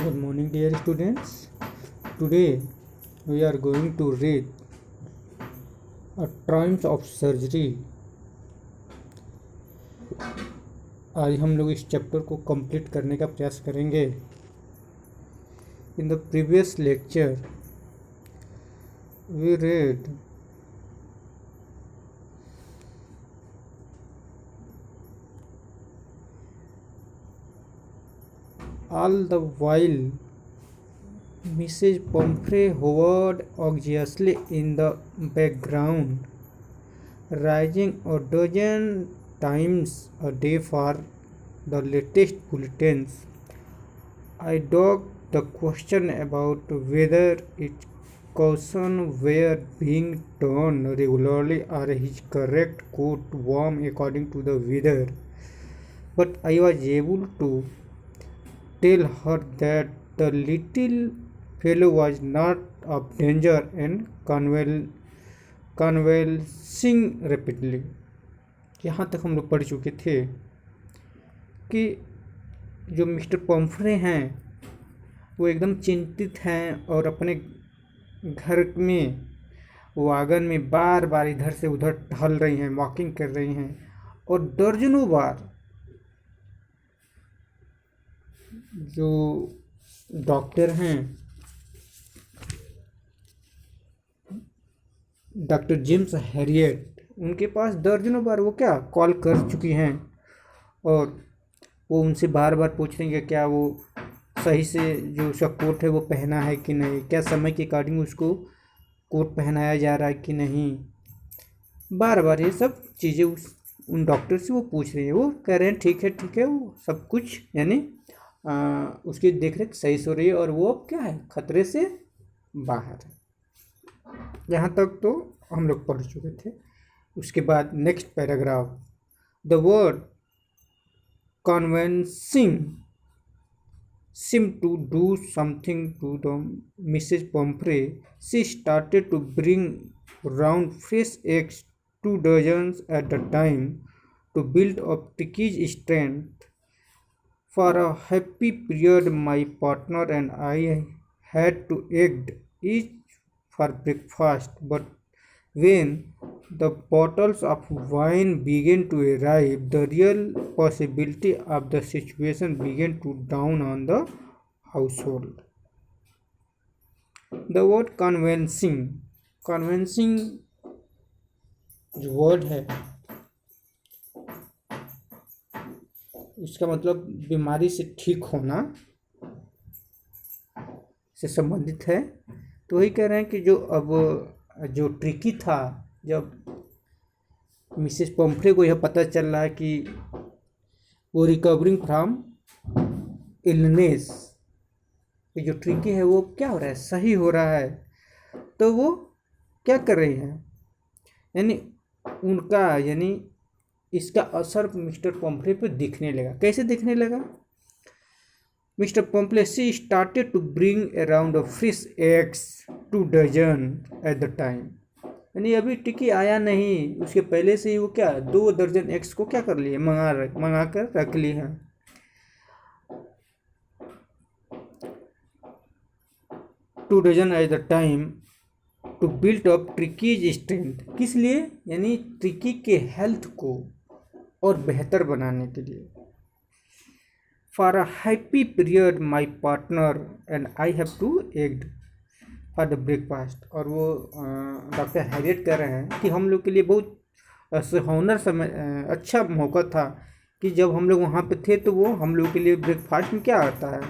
Good morning, dear students. Today we are going to read A Triumph of Surgery. आज हम लोग इस chapter को कंप्लीट करने का प्रयास करेंगे. In the previous lecture, we read all the while Mrs. Pomfrey hovered anxiously in the background, rising a dozen times a day for the latest bulletins. I dodged the question about whether its caution were being done regularly or his correct coat warm according to the weather, but I was able to tell her that the little fellow was not of danger and convulsing rapidly. यहाँ तक हम लोग पढ़ चुके थे कि जो mister Pomfrey हैं वो एकदम चिंतित हैं और अपने घर में वागन में बार बार इधर से उधर टहल रही हैं, वॉकिंग कर रही हैं और दर्जनों बार जो डॉक्टर हैं, डॉक्टर जेम्स हैरियट, उनके पास दर्जनों बार वो क्या कॉल कर चुकी हैं और वो उनसे बार बार पूछ रही हैं क्या वो सही से जो उसका कोट है वो पहना है कि नहीं, क्या समय के अकॉर्डिंग उसको कोट पहनाया जा रहा है कि नहीं. बार बार ये सब चीज़ें उन डॉक्टर से वो पूछ रही है. वो कह रहे हैं ठीक है वो सब कुछ यानी उसकी देखरेख सही से हो रही है और वो अब क्या है खतरे से बाहर है. यहाँ तक तो हम लोग पढ़ चुके थे. उसके बाद next paragraph, the word convincing seemed to do something to the Mrs. Pomfrey. She started to bring round fresh eggs, 2 dozens at a time, to build up Ticky's strength. For a happy period, my partner and I had to egg each for breakfast, but when the bottles of wine began to arrive, the real possibility of the situation began to dawn on the household. The word convincing जो word है इसका मतलब बीमारी से ठीक होना से संबंधित है. तो वही कह रहे हैं कि जो ट्रिकी था, जब मिसेस पम्फ्रे को यह पता चल रहा है कि वो रिकवरिंग फ्रॉम इलनेस, जो ट्रिकी है वो क्या हो रहा है, सही हो रहा है, तो वो क्या कर रही है यानी इसका असर मिस्टर पम्फ्रे पे दिखने लगा. कैसे दिखने लगा? Mr. Pomfrey, she started to bring around a fish eggs, 2 dozen at the time. यानी अभी टिकी आया नहीं, उसके पहले से ही वो क्या 2 दर्जन एग्स को क्या कर लिए, मंगा कर रख ली है. Two dozen at the time to build up trickies strength. किस लिए? यानी ट्रिकी के हेल्थ को और बेहतर बनाने के लिए. For a happy period, my partner and I have to egg for the breakfast. और वो डॉक्टर हैरियट कह रहे हैं कि हम लोग के लिए बहुत सुहावना समय, अच्छा मौका था कि जब हम लोग वहाँ पे थे तो वो हम लोग के लिए ब्रेकफास्ट में क्या आता है,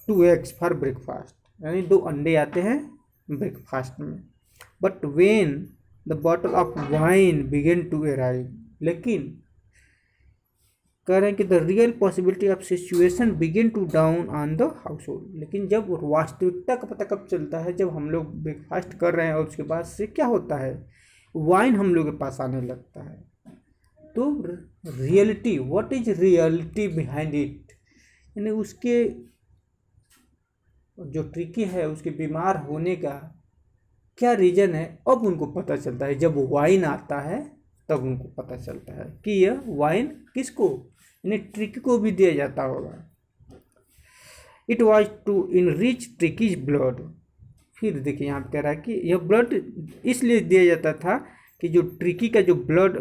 2 eggs फॉर ब्रेकफास्ट, यानी 2 अंडे आते हैं ब्रेकफास्ट में. But when the bottle of wine began to arrive, लेकिन कह रहे हैं कि the real possibility of situation begin to dawn on the household. लेकिन जब वास्तविकता का पता कब चलता है, जब हम लोग ब्रेकफास्ट कर रहे हैं और उसके बाद से क्या होता है, वाइन हम लोग के पास आने लगता है. तो reality, what is reality behind it, यानी उसके जो ट्रिकी है उसके बीमार होने का क्या रीज़न है, अब उनको पता चलता है. जब वाइन आता है तब उनको पता चलता है कि यह वाइन किसको, यानी ट्रिकी को भी दिया जाता होगा. It was to enrich trickies blood. फिर देखिए यहाँ पे कह रहा है कि यह ब्लड इसलिए दिया जाता था कि जो ट्रिकी का जो ब्लड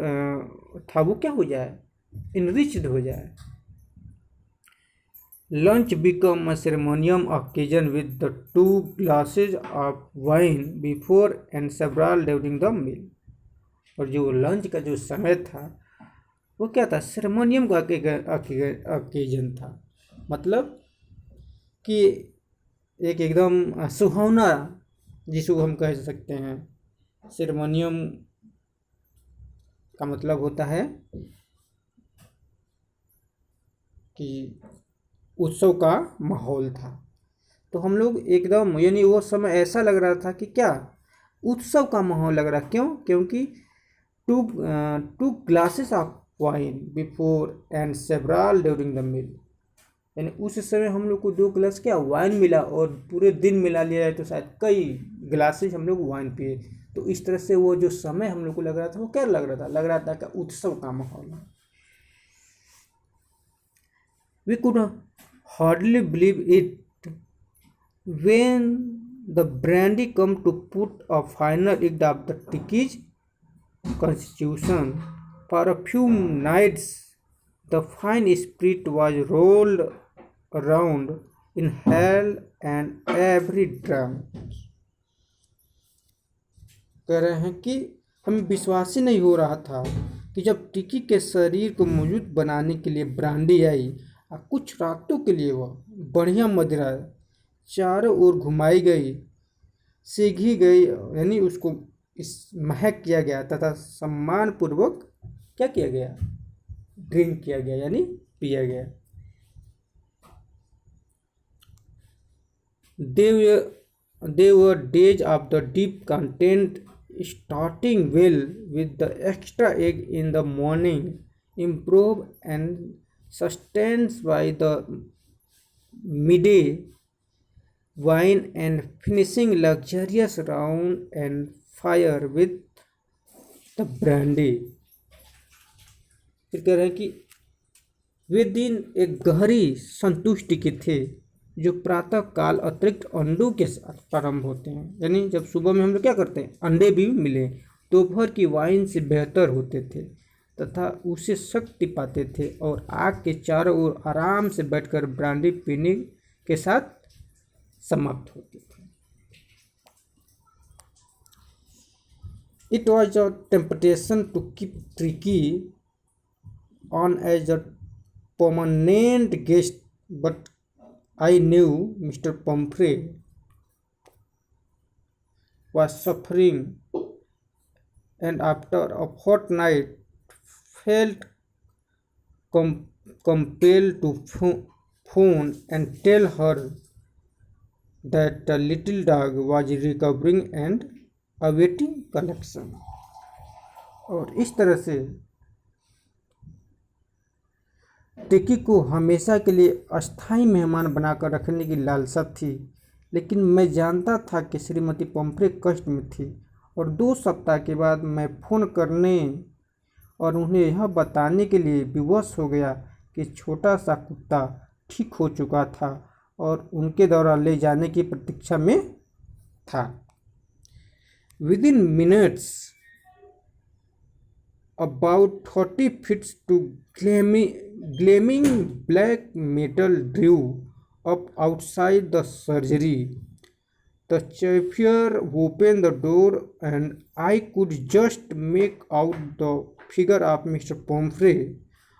था वो क्या हो जाए, इनरिच्ड हो जाए। Lunch become a ceremonial occasion with the 2 glasses of wine before and several during the meal. और जो लंच का जो समय था वो क्या था, सेरेमोनियम का ऑकेजन था, मतलब कि एक एकदम सुहावना जिसको हम कह सकते हैं। सेरेमोनियम का मतलब होता है कि उत्सव का माहौल था। तो हम लोग एकदम यानी वो समय ऐसा लग रहा था कि क्या उत्सव का माहौल लग रहा। क्यों? क्योंकि two glasses of wine before and several during the meal, यानी उस समय हम लोग को 2 गिलास क्या वाइन मिला, और पूरे दिन मिला लिया है तो शायद कई गिलासेस हम लोग वाइन पिए। तो इस तरह से वो जो समय हम लोग को लग रहा था वो क्या लग रहा था कि उत्सव का माहौल है। We could hardly believe it when the brandy come to put a final act of the Turkish constitution. For a few nights, the fine spirit was rolled around in hell and every drum. कह रहे हैं कि हमें विश्वास ही नहीं हो रहा था कि जब टिकी के शरीर को मौजूद बनाने के लिए ब्रांडी आई, कुछ रातों के लिए वह बढ़िया मदिरा चारों ओर घुमाई गई, सीघी गई, यानी उसको इस महक किया गया तथा सम्मान पूर्वक क्या किया गया, ड्रिंक किया गया यानी पिया गया। They were days of the deep content, starting well with the extra egg in the morning, improved and sustained by the midday wine, and finishing luxurious round and fire with the brandy। फिर कह रहे हैं कि वे दिन एक गहरी संतुष्टि के थे जो प्रातः काल अतिरिक्त अंडों के साथ प्रारंभ होते हैं, यानी जब सुबह में हम लोग क्या करते हैं, अंडे भी मिले, दोपहर की वाइन से बेहतर होते थे तथा उसे शक्ति पाते थे, और आग के चारों ओर आराम से बैठकर ब्रांडी पीने के साथ समाप्त होते थे। It was a temptation to keep Tricky on as a permanent guest, but I knew Mr. Pumphrey was suffering, and after a fortnight felt compelled to phone and tell her that the little dog was recovering and awaiting collection। और इस तरह से टिकी को हमेशा के लिए अस्थायी मेहमान बनाकर रखने की लालसा थी, लेकिन मैं जानता था कि श्रीमती पम्फ्रे कष्ट में थी, और 2 सप्ताह के बाद मैं फ़ोन करने और उन्हें यह बताने के लिए विवश हो गया कि छोटा सा कुत्ता ठीक हो चुका था और उनके द्वारा ले जाने की प्रतीक्षा में था। Within minutes, about 30 feet to gleaming black metal drew up outside the surgery. The chauffeur opened the door, and I could just make out the figure of Mr. Pumphrey,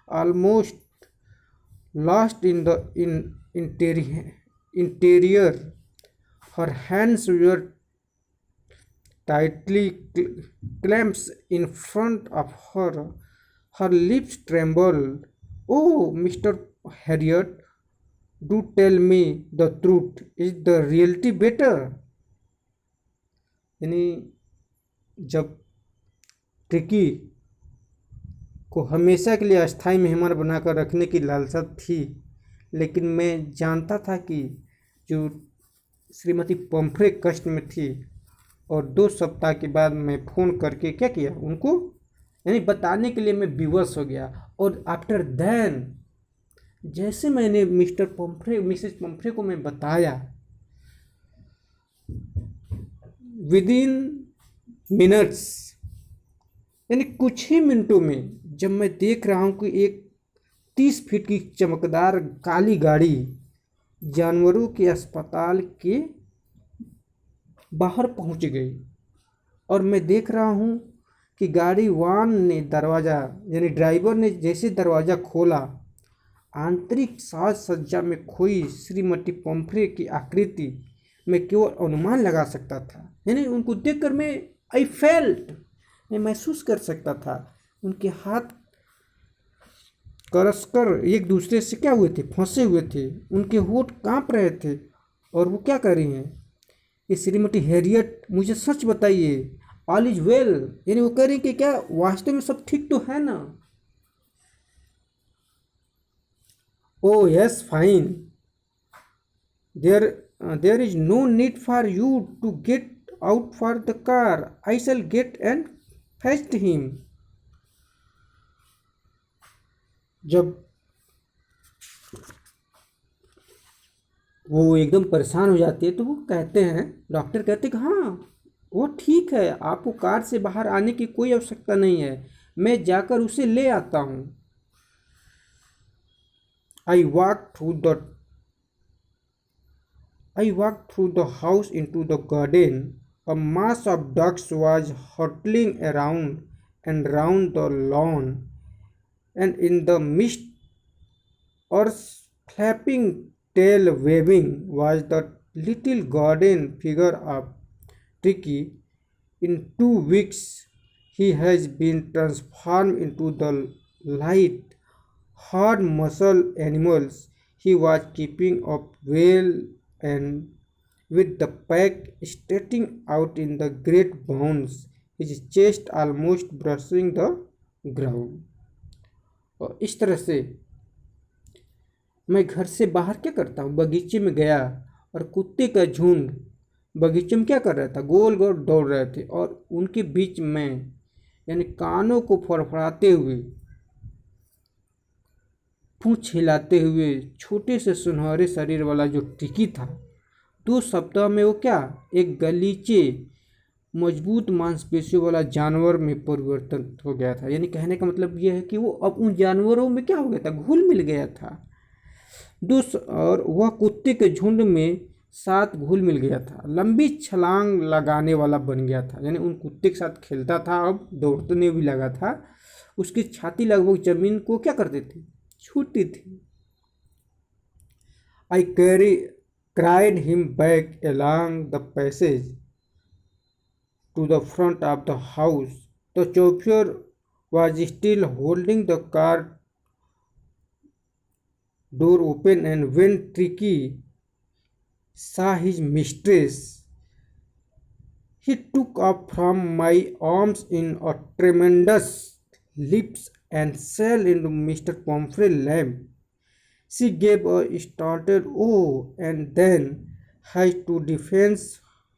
almost lost in the interior. Her hands were tightly clasped in front of her. Her lips trembled. "Oh, Mr. Harriet, do tell me the truth. Is the reality better?" यानी जब tricky को हमेशा के लिए अस्थायी मेहमान बनाकर रखने की लालसा थी, लेकिन मैं जानता था कि जो श्रीमती पम्फ्रे कष्ट में थी, और 2 सप्ताह के बाद मैं फ़ोन करके क्या किया, उनको यानी बताने के लिए मैं विवश हो गया। और आफ्टर देन जैसे मैंने मिसेस पम्फ्रे को मैं बताया, विद इन मिनट्स, यानी कुछ ही मिनटों में, जब मैं देख रहा हूं कि एक 30 फीट की चमकदार काली गाड़ी जानवरों के अस्पताल के बाहर पहुंच गई, और मैं देख रहा हूं कि गाड़ी वान ने दरवाज़ा, यानी ड्राइवर ने जैसे दरवाज़ा खोला, आंतरिक साज सज्जा में खोई श्रीमती पम्फ्रे की आकृति मैं केवल अनुमान लगा सकता था। यानी उनको देखकर मैं महसूस कर सकता था। उनके हाथ करसकर एक दूसरे से क्या हुए थे, फंसे हुए थे। उनके होंठ कांप रहे थे। और वो क्या कर रही हैं, ये श्रीमती हैरियट, मुझे सच बताइए, ऑल इज वेल। यानी वो कह रही कि क्या वास्तव में सब ठीक तो है ना? Oh yes, fine. There is no need for you to get out for the car. I shall get and fetch him. जब वो एकदम परेशान हो जाती है तो वो कहते हैं, डॉक्टर कहते हैं कि हाँ वो ठीक है, आपको कार से बाहर आने की कोई आवश्यकता नहीं है, मैं जाकर उसे ले आता हूँ। I walked through the house into the garden. A mass of ducks was hurtling around and round the lawn, and in the mist, or flapping tail waving, was the little garden figure of Tricky. In 2 weeks, he has been transformed into the light, hard muscle animals he was keeping up well, and with the pack starting out in the great bounds, his chest almost brushing the ground. और इस तरह से मैं घर से बाहर क्या करता हूँ, बगीचे में गया, और कुत्ते का झुंड बगीचे में क्या कर रहा था, गोल गोल दौड़ रहे थे, और उनके बीच में, यानी कानों को फड़फड़ाते हुए, पूंछ हिलाते हुए, छोटे से सुनहरे शरीर वाला जो टिकी था, 2 सप्ताह में वो क्या, एक गलीचे मजबूत मांसपेशियों वाला जानवर में परिवर्तन हो गया था। यानी कहने का मतलब यह है कि वो अब उन जानवरों में क्या हो गया था, घुल मिल गया था। और वह कुत्ते के झुंड में साथ घुल मिल गया था, लंबी छलांग लगाने वाला बन गया था। यानी उन कुत्ते के साथ खेलता था, अब दौड़ने भी लगा था। उसकी छाती लगभग जमीन को क्या करती थी, छूती थी। I cried him back along the passage to the front of the house. The chauffeur was still holding the car door open, and when Tricky saw his mistress, he took up from my arms in a tremendous leaps and sailed into Mr. Pomfrey's lap. She gave a startled "oh" and then had to defend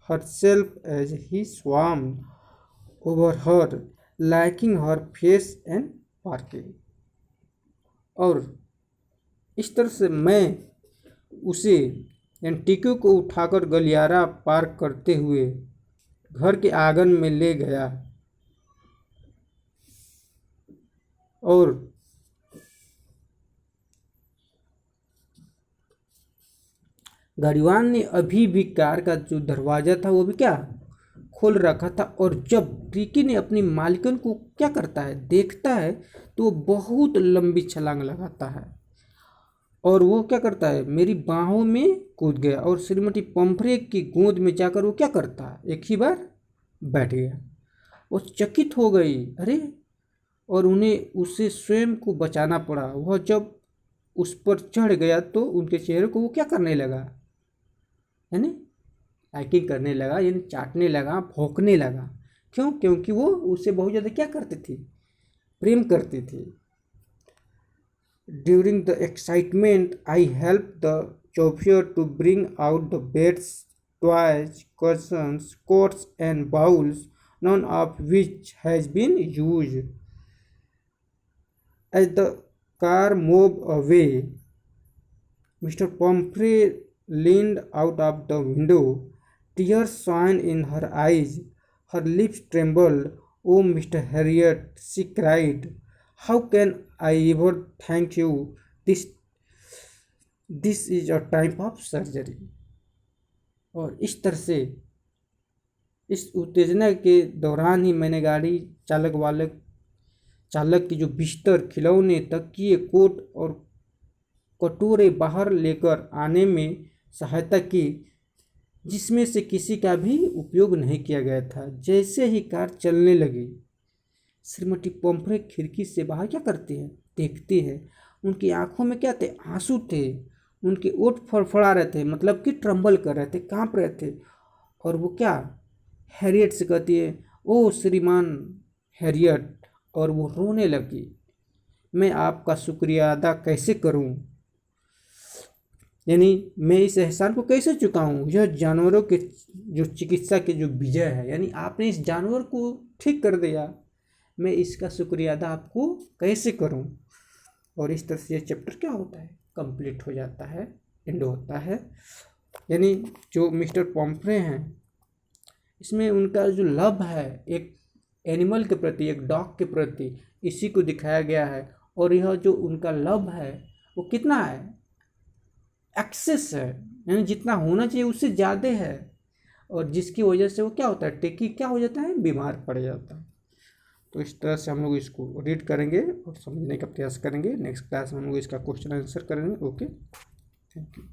herself as he swarmed over her, licking her face and barking. और इस तरह से मैं उसे, यानी टिक्की को उठाकर गलियारा पार करते हुए घर के आंगन में ले गया, और गाड़ीवान ने अभी भी कार का जो दरवाज़ा था वो भी क्या खोल रखा था। और जब ट्रिकी ने अपनी मालिकन को क्या करता है, देखता है, तो वो बहुत लंबी छलांग लगाता है, और वो क्या करता है, मेरी बाहों में कूद गया, और श्रीमती पम्फ्रे की गोद में जाकर वो क्या करता है, एक ही बार बैठ गया। वो चकित हो गई, अरे, और उन्हें उससे स्वयं को बचाना पड़ा। वह जब उस पर चढ़ गया तो उनके चेहरे को वो क्या करने लगा, यानी लाइकिंग करने लगा, यानी चाटने लगा, भौंकने लगा। क्यों? क्योंकि वो उससे बहुत ज़्यादा क्या करती थी, प्रेम करती थी। During the excitement, I helped the chauffeur to bring out the beds, toys, cushions, coats, and bowls, none of which has been used. As the car moved away, Mr. Pomfrey leaned out of the window. Tears shone in her eyes. Her lips trembled. "Oh, Mr. Harriet," she cried, "how can I ever thank you? This this is a time of surgery." और इस तरह से इस उत्तेजना के दौरान ही मैंने गाड़ी चालक की जो बिस्तर, खिलौने, तकिए, कोट और कटोरे बाहर लेकर आने में सहायता की, जिसमें से किसी का भी उपयोग नहीं किया गया था। जैसे ही कार चलने लगी, श्रीमती पोम्फ्रे खिड़की से बाहर क्या करती है, देखती है। उनकी आंखों में क्या थे, आंसू थे। उनके ओठ फड़फड़ा रहे थे, मतलब कि ट्रम्बल कर रहे थे, कांप रहे थे। और वो क्या, हैरियट से कहती है, "ओ श्रीमान हैरियट", और वो रोने लगी। "मैं आपका शुक्रिया अदा कैसे करूं, यानी मैं इस एहसान को कैसे चुकाऊं? यह जानवरों के जो चिकित्सा के जो विजय है, यानी आपने इस जानवर को ठीक कर दिया, मैं इसका शुक्रिया अदा आपको कैसे करूं?" और इस तरह से ये चैप्टर क्या होता है, कंप्लीट हो जाता है, एंड होता है। यानी जो मिस्टर पोम्फ्रे हैं, इसमें उनका जो लव है एक एनिमल के प्रति, एक डॉग के प्रति, इसी को दिखाया गया है। और यह जो उनका लव है वो कितना है, एक्सेस है, यानी जितना होना चाहिए उससे ज़्यादा है। और जिसकी वजह से वो क्या होता है, टेकी क्या हो जाता है, बीमार पड़ जाता है। तो इस तरह से हम लोग इसको रीड करेंगे और समझने का प्रयास करेंगे। नेक्स्ट क्लास में हम लोग इसका क्वेश्चन आंसर करेंगे। Okay, thank you.